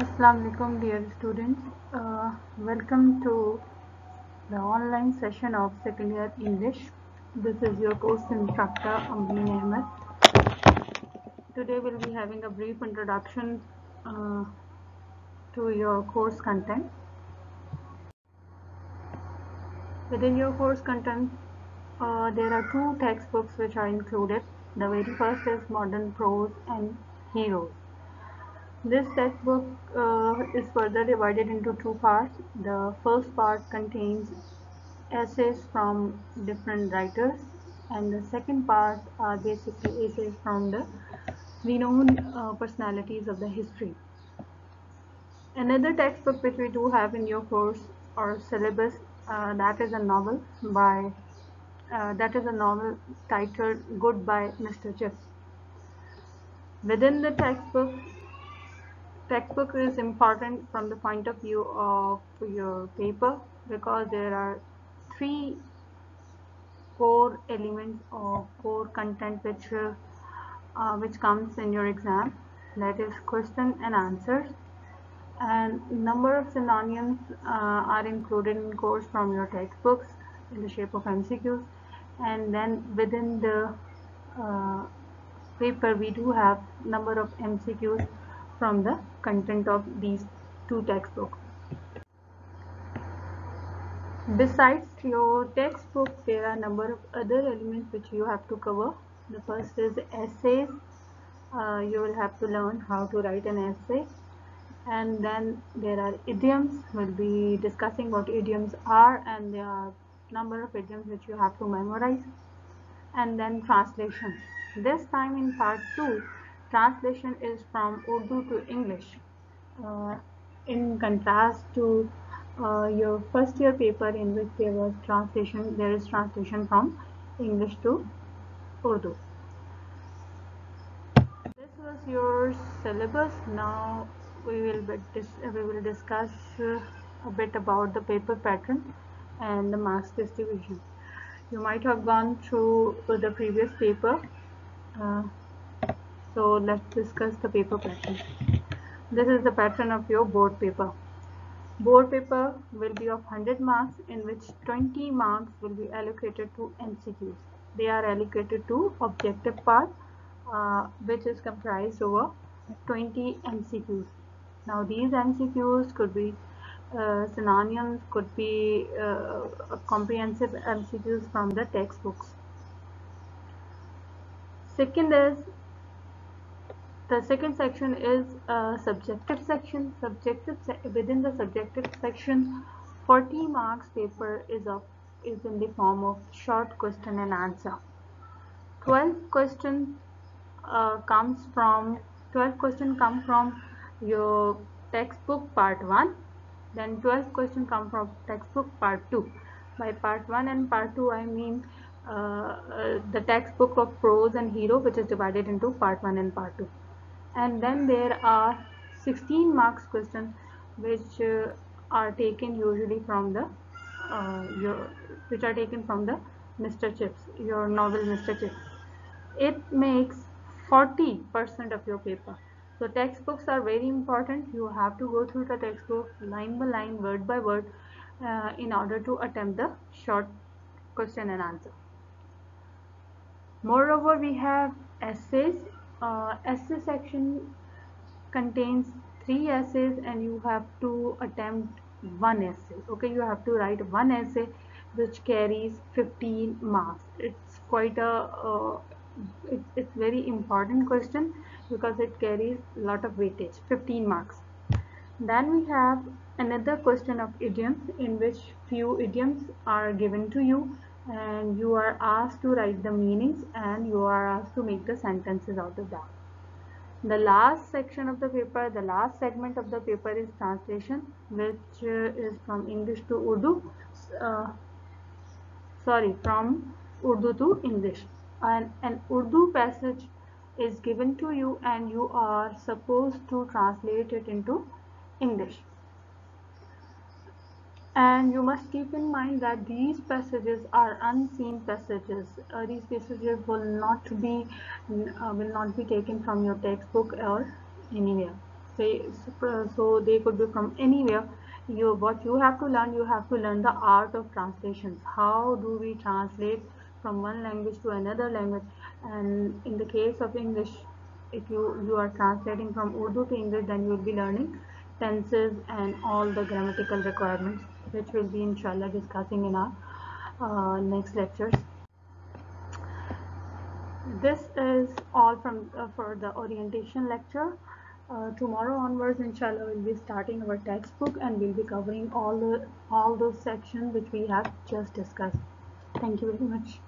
Assalamu alaikum dear students. Welcome to the online session of second year English. This is your course instructor Amreen Ahmed. Today we'll be having a brief introduction uh, to your course content. Within your course content, there are two textbooks which are included. The very first is Modern Prose and Heroes. This textbook is further divided into two parts. The first part contains essays from different writers, and the second part are basically essays from the renowned personalities of the history. Another textbook which we do have in your course or syllabus, that is a novel by that is a novel titled Goodbye Mr. Chips. Within the textbook is important from the point of view of your paper because there are three core elements or core content which comes in your exam, that is question and answers, and number of synonyms are included in course from your textbooks in the shape of MCQs, and then within the uh, paper we do have number of MCQs from the content of these two textbooks. Besides your textbook, there are a number of other elements which you have to cover. The first is essays. You will have to learn how to write an essay. And then there are idioms. We'll be discussing what idioms are, and there are a number of idioms which you have to memorize. And then translation. This time in part 2, translation is from Urdu to English. Uh, in contrast to your first year paper in which there is translation from English to Urdu. This was your syllabus. Now we will discuss a bit about the paper pattern and the marks distribution. You might have gone through the previous paper, uh, so let's discuss the paper pattern. This is the pattern of your board paper. Board paper will be of 100 marks, in which 20 marks will be allocated to MCQs. They are allocated to objective part, which is comprised over 20 MCQs. Now these MCQs could be synonyms, could be comprehensive MCQs from the textbooks. Second is The second section is a subjective section. Within the subjective section, 40 marks paper is in the form of short question and answer. 12 questions comes from 12 question come from your textbook part 1. Then 12 question come from textbook part 2. By part 1 and part 2 I mean the textbook of prose and hero, which is divided into part 1 and part 2. And then there are 16 marks questions which are taken usually from the Mr. Chips, your novel Mr. Chips. It makes 40% of your paper. So textbooks are very important. You have to go through the textbook line by line, word by word, in order to attempt the short question and answer. Moreover, we have essays. Essay section contains 3 essays, and you have to attempt one essay. Okay, you have to write one essay which carries 15 marks. It's quite a it's very important question because it carries a lot of weightage, 15 marks. Then we have another question of idioms, in which few idioms are given to you and you are asked to write the meanings and you are asked to make the sentences out of that. The last section of the paper, the last segment of the paper is translation, which is from English to Urdu. From Urdu to English. And an Urdu passage is given to you and you are supposed to translate it into English. And you must keep in mind that these passages are unseen passages. These passages will not be taken from your textbook or anywhere. say, so they could be from anywhere. What you have to learn, you have to learn the art of translations. How do we translate from one language to another language? And in the case of English, if you are translating from Urdu to English, then you will be learning tenses and all the grammatical requirements, which will be inshallah discussing in our next lectures. This is all from for the orientation lecture. Tomorrow onwards, inshallah, we'll be starting our textbook and we'll be covering all those sections which we have just discussed. Thank you very much.